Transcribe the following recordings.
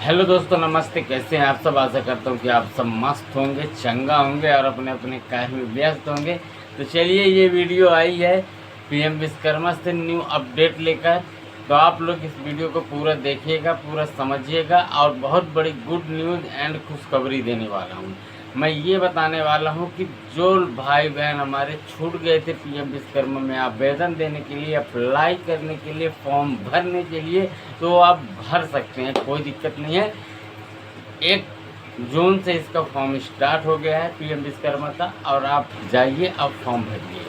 Hello दोस्तों, नमस्ते। कैसे हैं आप सब? आशा करता हूँ कि आप सब मस्त होंगे, चंगा होंगे और अपने अपने कार्य में व्यस्त होंगे। तो चलिए, ये वीडियो आई है पीएम विश्वकर्मा से न्यू अपडेट लेकर। तो आप लोग इस वीडियो को पूरा देखिएगा, पूरा समझिएगा और बहुत बड़ी गुड न्यूज़ एंड खुशखबरी देने वाला हूँ। मैं ये बताने वाला हूँ कि जो भाई बहन हमारे छूट गए थे पीएम विश्वकर्मा में आवेदन देने के लिए, अप्लाई करने के लिए, फॉर्म भरने के लिए, तो आप भर सकते हैं, कोई दिक्कत नहीं है। 1 जून से इसका फॉर्म स्टार्ट हो गया है पीएम विश्वकर्मा का, और आप जाइए अब फॉर्म भरिए।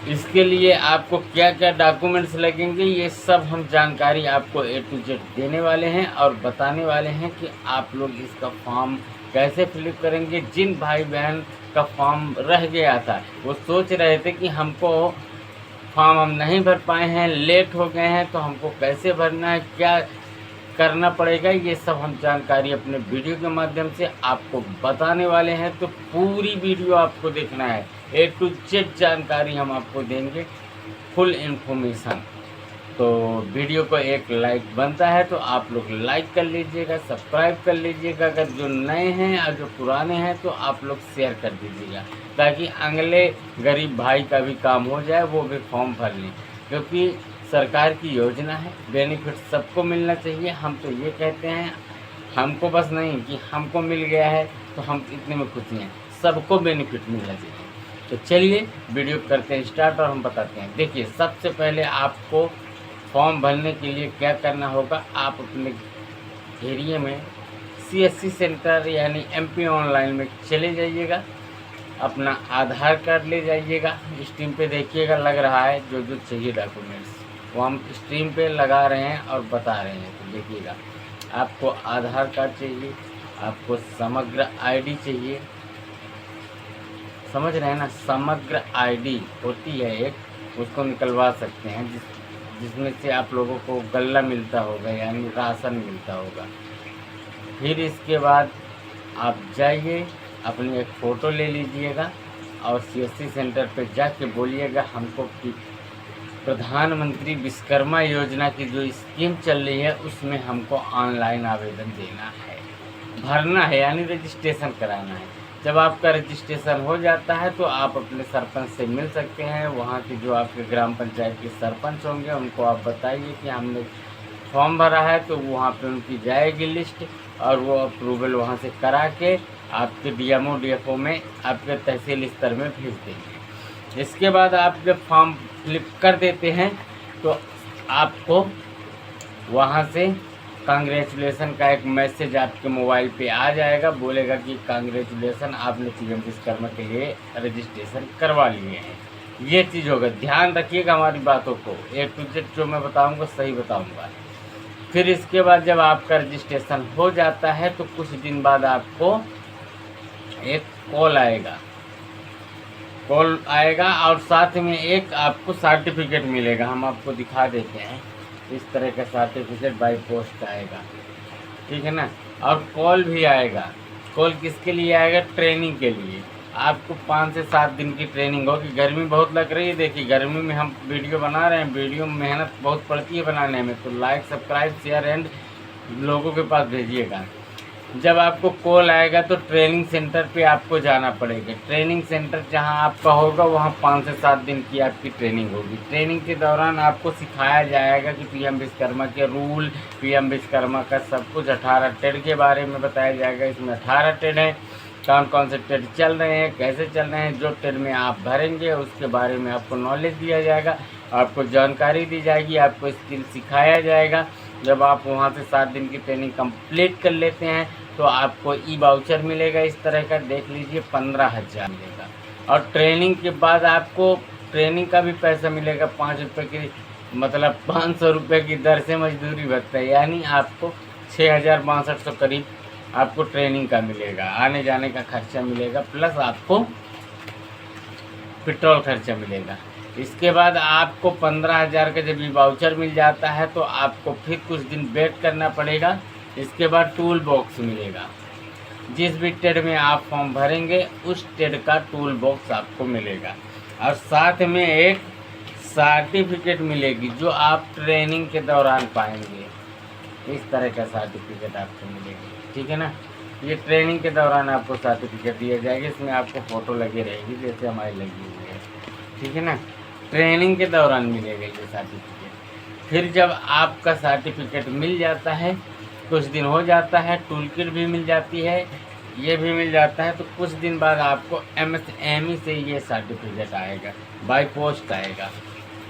इसके लिए आपको क्या क्या डॉक्यूमेंट्स लगेंगे, ये सब हम जानकारी आपको A to Z देने वाले हैं और बताने वाले हैं कि आप लोग इसका फॉर्म कैसे फिलअप करेंगे। जिन भाई बहन का फॉर्म रह गया था, वो सोच रहे थे कि हमको फॉर्म हम नहीं भर पाए हैं, लेट हो गए हैं, तो हमको कैसे भरना है, क्या करना पड़ेगा, ये सब हम जानकारी अपने वीडियो के माध्यम से आपको बताने वाले हैं। तो पूरी वीडियो आपको देखना है, A to Z जानकारी हम आपको देंगे, फुल इन्फॉर्मेशन। तो वीडियो को एक लाइक बनता है, तो आप लोग लाइक कर लीजिएगा, सब्सक्राइब कर लीजिएगा। अगर जो नए हैं और जो पुराने हैं तो आप लोग शेयर कर दीजिएगा, ताकि अगले गरीब भाई का भी काम हो जाए, वो भी फॉर्म भर लें। क्योंकि सरकार की योजना है, बेनिफिट सबको मिलना चाहिए। हम तो ये कहते हैं, हमको बस नहीं कि हमको मिल गया है तो हम इतने में खुश हैं, सबको बेनिफिट मिलना चाहिए। तो चलिए वीडियो करते हैं स्टार्ट और हम बताते हैं। देखिए, सबसे पहले आपको फॉर्म भरने के लिए क्या करना होगा, आप अपने एरिया में CSC सेंटर यानी MP ऑनलाइन में चले जाइएगा, अपना आधार कार्ड ले जाइएगा। स्क्रीन पे देखिएगा, लग रहा है जो जो चाहिए डॉक्यूमेंट्स, वो हम स्क्रीन पे लगा रहे हैं और बता रहे हैं। तो देखिएगा, आपको आधार कार्ड चाहिए, आपको समग्र ID चाहिए, समझ रहे हैं ना। समग्र ID होती है एक, उसको निकलवा सकते हैं, जिसमें से आप लोगों को गल्ला मिलता होगा यानी राशन मिलता होगा। फिर इसके बाद आप जाइए, अपनी एक फ़ोटो ले लीजिएगा और CSC सेंटर पे जाके बोलिएगा हमको कि प्रधानमंत्री विश्वकर्मा योजना की जो स्कीम चल रही है उसमें हमको ऑनलाइन आवेदन देना है, भरना है यानी रजिस्ट्रेशन कराना है। जब आपका रजिस्ट्रेशन हो जाता है तो आप अपने सरपंच से मिल सकते हैं। वहाँ के जो आपके ग्राम पंचायत के सरपंच होंगे उनको आप बताइए कि हमने फॉर्म भरा है, तो वहाँ पे उनकी जाएगी लिस्ट और वो अप्रूवल वहाँ से करा के आपके DMO DFO में आपके तहसील स्तर में भेज देंगे। इसके बाद आप जब फॉर्म फिलअप कर देते हैं तो आपको वहाँ से कांग्रेचुलेसन का एक मैसेज आपके मोबाइल पे आ जाएगा, बोलेगा कि कांग्रेचुलेसन, आपने पीएम विश्वकर्मा के लिए रजिस्ट्रेशन करवा लिए हैं। ये चीज़ होगा, ध्यान रखिएगा हमारी बातों को, A to Z जो मैं बताऊंगा सही बताऊंगा। फिर इसके बाद जब आपका रजिस्ट्रेशन हो जाता है तो कुछ दिन बाद आपको एक कॉल आएगा और साथ में एक आपको सर्टिफिकेट मिलेगा। हम आपको दिखा देते हैं, इस तरह का सर्टिफिकेट बाय पोस्ट आएगा, ठीक है ना। और कॉल भी आएगा। कॉल किसके लिए आएगा? ट्रेनिंग के लिए। आपको 5 से 7 दिन की ट्रेनिंग होगी। गर्मी बहुत लग रही है, देखिए गर्मी में हम वीडियो बना रहे हैं, वीडियो में मेहनत बहुत पड़ती है बनाने में, तो लाइक सब्सक्राइब शेयर एंड लोगों के पास भेजिएगा। जब आपको कॉल आएगा तो ट्रेनिंग सेंटर पे आपको जाना पड़ेगा। ट्रेनिंग सेंटर जहां आपका होगा वहां 5 से 7 दिन की आपकी ट्रेनिंग होगी। ट्रेनिंग के दौरान आपको सिखाया जाएगा कि पीएम विश्वकर्मा के रूल, पीएम विश्वकर्मा का सब कुछ, 18 ट्रेड के बारे में बताया जाएगा। इसमें 18 ट्रेड हैं, कौन कौन से ट्रेड चल रहे हैं, कैसे चल रहे हैं, जो ट्रेड में आप भरेंगे उसके बारे में आपको नॉलेज दिया जाएगा, आपको जानकारी दी जाएगी, आपको स्किल सिखाया जाएगा। जब आप वहाँ से 7 दिन की ट्रेनिंग कंप्लीट कर लेते हैं तो आपको ई-वाउचर मिलेगा, इस तरह का देख लीजिए 15,000 मिलेगा। और ट्रेनिंग के बाद आपको ट्रेनिंग का भी पैसा मिलेगा, 5 रुपये की, मतलब 500 रुपये की दर से मजदूरी भत्ता, यानी आपको 6,6200 करीब आपको ट्रेनिंग का मिलेगा। आने जाने का खर्चा मिलेगा, प्लस आपको पेट्रोल खर्चा मिलेगा। इसके बाद आपको 15,000 का जब ये वाउचर मिल जाता है तो आपको फिर कुछ दिन वेट करना पड़ेगा। इसके बाद टूल बॉक्स मिलेगा। जिस भी ट्रेड में आप फॉर्म भरेंगे उस ट्रेड का टूल बॉक्स आपको मिलेगा, और साथ में एक सर्टिफिकेट मिलेगी जो आप ट्रेनिंग के दौरान पाएंगे। इस तरह का सर्टिफिकेट आपको मिलेगा, ठीक है ना। ये ट्रेनिंग के दौरान आपको सर्टिफिकेट दिया जाएगा, इसमें आपको फ़ोटो लगी रहेगी जैसे हमारी लगी हुई है, ठीक है ना। ट्रेनिंग के दौरान मिलेगा ये सर्टिफिकेट। फिर जब आपका सर्टिफिकेट मिल जाता है, कुछ दिन हो जाता है, टूल किट भी मिल जाती है, ये भी मिल जाता है, तो कुछ दिन बाद आपको MSME से ये सर्टिफिकेट आएगा, बाय पोस्ट आएगा।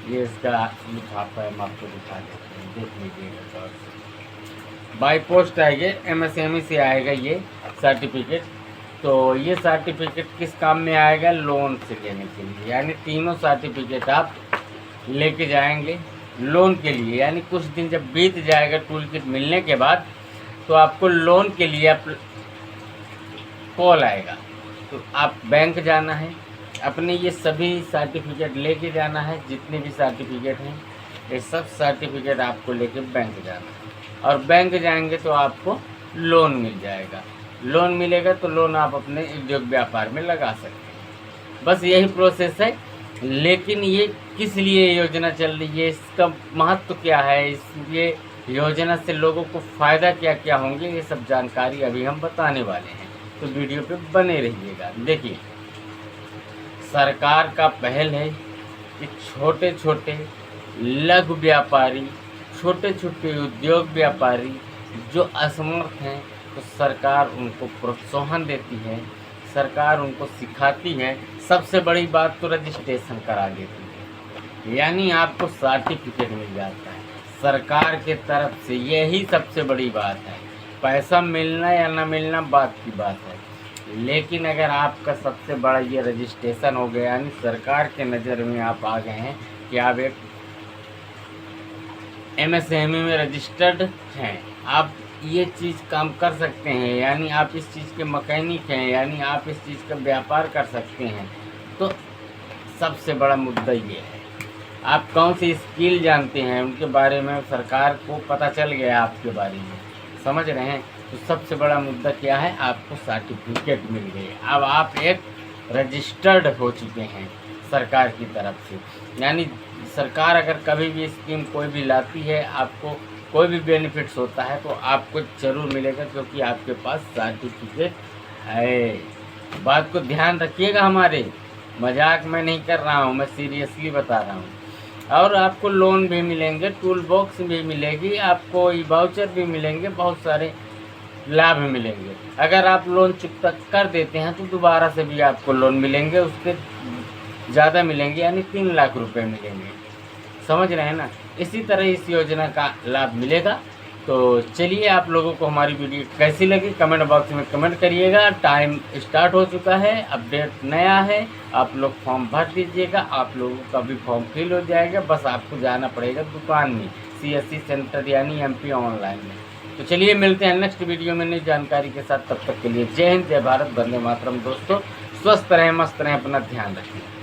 ये इसका लिफाफा है, हम आपको दिखा देते हैं, देख लीजिएगा गौर से। बाय पोस्ट आएगा, MSME से आएगा ये सर्टिफिकेट। तो ये सर्टिफिकेट किस काम में आएगा? लोन से लेने के लिए, यानी तीनों सर्टिफिकेट आप लेके जाएंगे लोन के लिए। यानी कुछ दिन जब बीत जाएगा टूल किट मिलने के बाद, तो आपको लोन के लिए कॉल आएगा। तो आप बैंक जाना है, अपने ये सभी सर्टिफिकेट लेके जाना है, जितने भी सर्टिफिकेट हैं ये सब सर्टिफिकेट आपको लेके बैंक जाना है। और बैंक जाएंगे तो आपको लोन मिल जाएगा। लोन मिलेगा तो लोन आप अपने उद्योग व्यापार में लगा सकते हैं। बस यही प्रोसेस है। लेकिन ये किस लिए योजना चल रही है, इसका महत्व क्या है, ये योजना से लोगों को फ़ायदा क्या क्या होंगे, ये सब जानकारी अभी हम बताने वाले हैं, तो वीडियो पे बने रहिएगा। देखिए, सरकार का पहल है कि छोटे छोटे लघु व्यापारी, छोटे छोटे उद्योग व्यापारी जो असमर्थ हैं, तो सरकार उनको प्रोत्साहन देती है, सरकार उनको सिखाती है। सबसे बड़ी बात तो रजिस्ट्रेशन करा देती है, यानी आपको सर्टिफिकेट मिल जाता है सरकार के तरफ से। यही सबसे बड़ी बात है। पैसा मिलना या ना मिलना बात की बात है, लेकिन अगर आपका सबसे बड़ा ये रजिस्ट्रेशन हो गया, यानी सरकार के नज़र में आप आ गए हैं कि आप एक MSME में रजिस्टर्ड हैं, आप ये चीज़ काम कर सकते हैं, यानी आप इस चीज़ के मैकेनिक हैं, यानी आप इस चीज़ का व्यापार कर सकते हैं। तो सबसे बड़ा मुद्दा ये है, आप कौन सी स्किल जानते हैं उनके बारे में सरकार को पता चल गया आपके बारे में, समझ रहे हैं। तो सबसे बड़ा मुद्दा क्या है, आपको सर्टिफिकेट मिल गई, अब आप एक रजिस्टर्ड हो चुके हैं सरकार की तरफ से। यानी सरकार अगर कभी भी स्कीम कोई भी लाती है, आपको कोई भी बेनिफिट्स होता है, तो आपको ज़रूर मिलेगा, क्योंकि आपके पास सर्टिफिकेट है। बात को ध्यान रखिएगा, हमारे मजाक में नहीं कर रहा हूँ, मैं सीरियसली बता रहा हूँ। और आपको लोन भी मिलेंगे, टूल बॉक्स भी मिलेगी, आपको ई वाउचर भी मिलेंगे, बहुत सारे लाभ मिलेंगे। अगर आप लोन चुकता कर देते हैं तो दोबारा से भी आपको लोन मिलेंगे, उसके ज़्यादा मिलेंगे, यानी 3 लाख रुपए मिलेंगे, समझ रहे हैं ना। इसी तरह इस योजना का लाभ मिलेगा। तो चलिए, आप लोगों को हमारी वीडियो कैसी लगी कमेंट बॉक्स में कमेंट करिएगा। टाइम स्टार्ट हो चुका है, अपडेट नया है, आप लोग फॉर्म भर दीजिएगा, आप लोगों का भी फॉर्म फिल हो जाएगा। बस आपको जाना पड़ेगा दुकान में, CSC सेंटर यानी MP ऑनलाइन में। तो चलिए, मिलते हैं नेक्स्ट वीडियो में नई जानकारी के साथ। तब तक के लिए जय हिंद, जय भारत, वंदे मातरम। दोस्तों, स्वस्थ रहें, मस्त रहें, अपना ध्यान रखें।